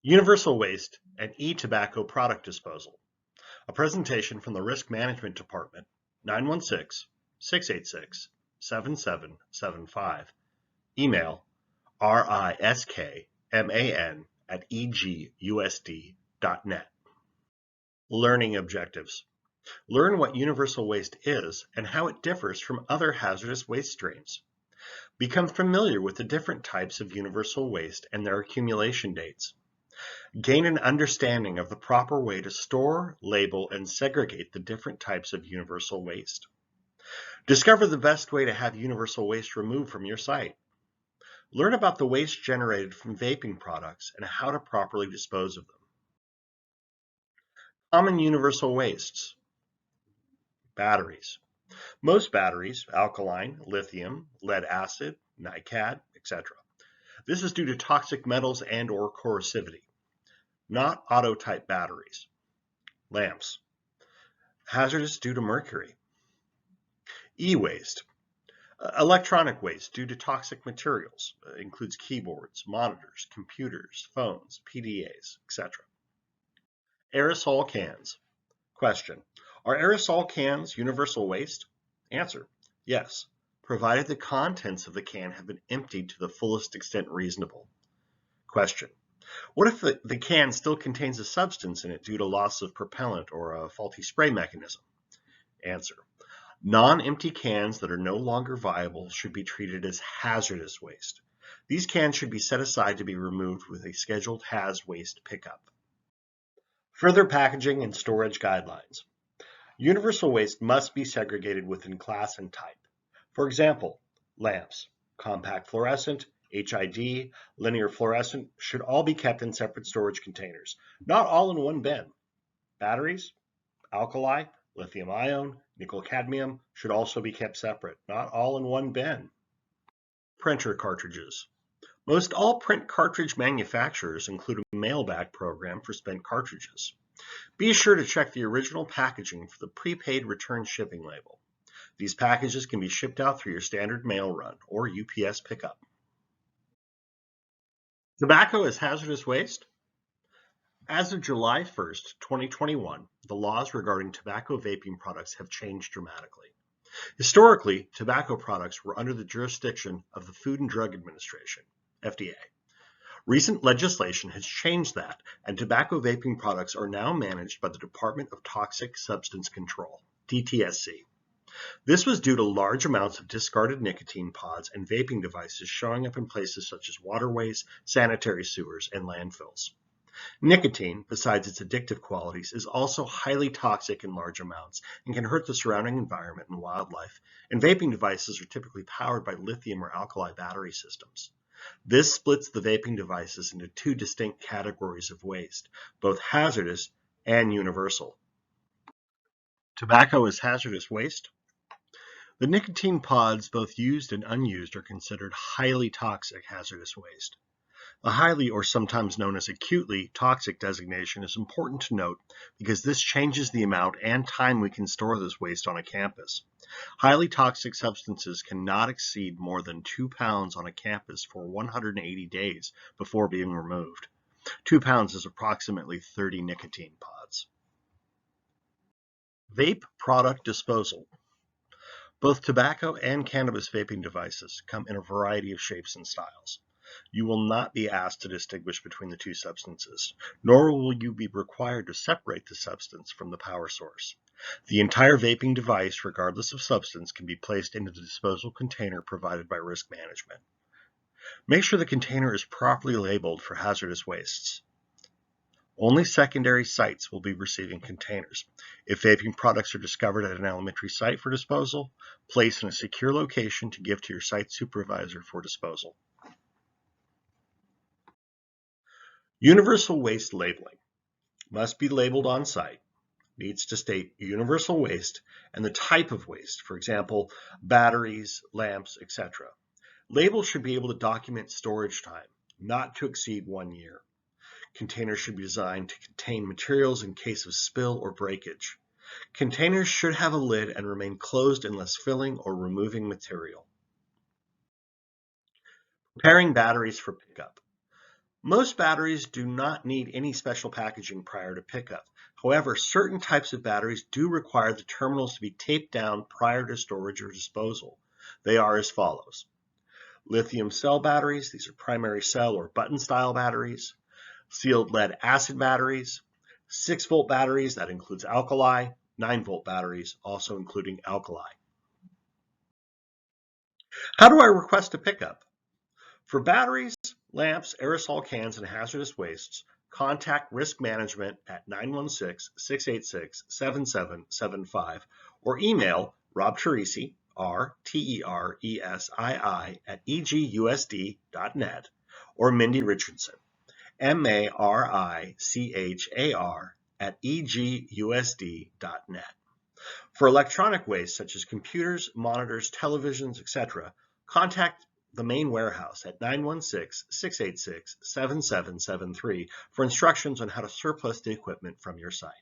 Universal Waste and E-Tobacco Product Disposal. A presentation from the Risk Management Department, 916-686-7775. Email riskman@egusd.net. Learning objectives. Learn what universal waste is and how it differs from other hazardous waste streams. Become familiar with the different types of universal waste and their accumulation dates. Gain an understanding of the proper way to store, label, and segregate the different types of universal waste. Discover the best way to have universal waste removed from your site. Learn about the waste generated from vaping products and how to properly dispose of them. Common universal wastes. Batteries. Most batteries, alkaline, lithium, lead acid, NiCad, etc. This is due to toxic metals and/or corrosivity. Not auto-type batteries. Lamps. Hazardous due to mercury. E-waste. Electronic waste due to toxic materials. Includes keyboards, monitors, computers, phones, PDAs, etc. Aerosol cans. Question. Are aerosol cans universal waste? Answer. Yes, provided the contents of the can have been emptied to the fullest extent reasonable. Question. What if the can still contains a substance in it due to loss of propellant or a faulty spray mechanism? Answer. Non-empty cans that are no longer viable should be treated as hazardous waste. These cans should be set aside to be removed with a scheduled haz waste pickup. Further packaging and storage guidelines. Universal waste must be segregated within class and type. For example, lamps, compact fluorescent, HID, linear fluorescent should all be kept in separate storage containers, not all in one bin. Batteries, alkali, lithium ion, nickel cadmium should also be kept separate, not all in one bin. Printer cartridges. Most all print cartridge manufacturers include a mail-back program for spent cartridges. Be sure to check the original packaging for the prepaid return shipping label. These packages can be shipped out through your standard mail run or UPS pickup. Tobacco is hazardous waste? As of July 1st, 2021, the laws regarding tobacco vaping products have changed dramatically. Historically, tobacco products were under the jurisdiction of the Food and Drug Administration, FDA. Recent legislation has changed that, and tobacco vaping products are now managed by the Department of Toxic Substance Control, DTSC. This was due to large amounts of discarded nicotine pods and vaping devices showing up in places such as waterways, sanitary sewers, and landfills. Nicotine, besides its addictive qualities, is also highly toxic in large amounts and can hurt the surrounding environment and wildlife, and vaping devices are typically powered by lithium or alkali battery systems. This splits the vaping devices into two distinct categories of waste, both hazardous and universal. Tobacco is hazardous waste? The nicotine pods, both used and unused, are considered highly toxic hazardous waste. The highly, or sometimes known as acutely, toxic designation is important to note because this changes the amount and time we can store this waste on a campus. Highly toxic substances cannot exceed more than 2 pounds on a campus for 180 days before being removed. 2 pounds is approximately 30 nicotine pods. Vape product disposal. Both tobacco and cannabis vaping devices come in a variety of shapes and styles. You will not be asked to distinguish between the two substances, nor will you be required to separate the substance from the power source. The entire vaping device, regardless of substance, can be placed into the disposal container provided by Risk Management. Make sure the container is properly labeled for hazardous wastes. Only secondary sites will be receiving containers. If vaping products are discovered at an elementary site for disposal, place in a secure location to give to your site supervisor for disposal. Universal waste labeling. Must be labeled on site. Needs to state universal waste and the type of waste, for example, batteries, lamps, etc. Labels should be able to document storage time, not to exceed 1 year. Containers should be designed to contain materials in case of spill or breakage. Containers should have a lid and remain closed unless filling or removing material. Preparing batteries for pickup. Most batteries do not need any special packaging prior to pickup. However, certain types of batteries do require the terminals to be taped down prior to storage or disposal. They are as follows. Lithium cell batteries, these are primary cell or button style batteries. Sealed lead acid batteries. 6-volt batteries, that includes alkali. 9-volt batteries, also including alkali. How do I request a pickup? For batteries, lamps, aerosol cans, and hazardous wastes, contact Risk Management at 916-686-7775 or email Rob Teresi, R-T-E-R-E-S-I-I at egusd.net, or Mindy Richardson, M-A-R-I-C-H-A-R at egusd.net. For electronic waste such as computers, monitors, televisions, etc., contact the main warehouse at 916-686-7773 for instructions on how to surplus the equipment from your site.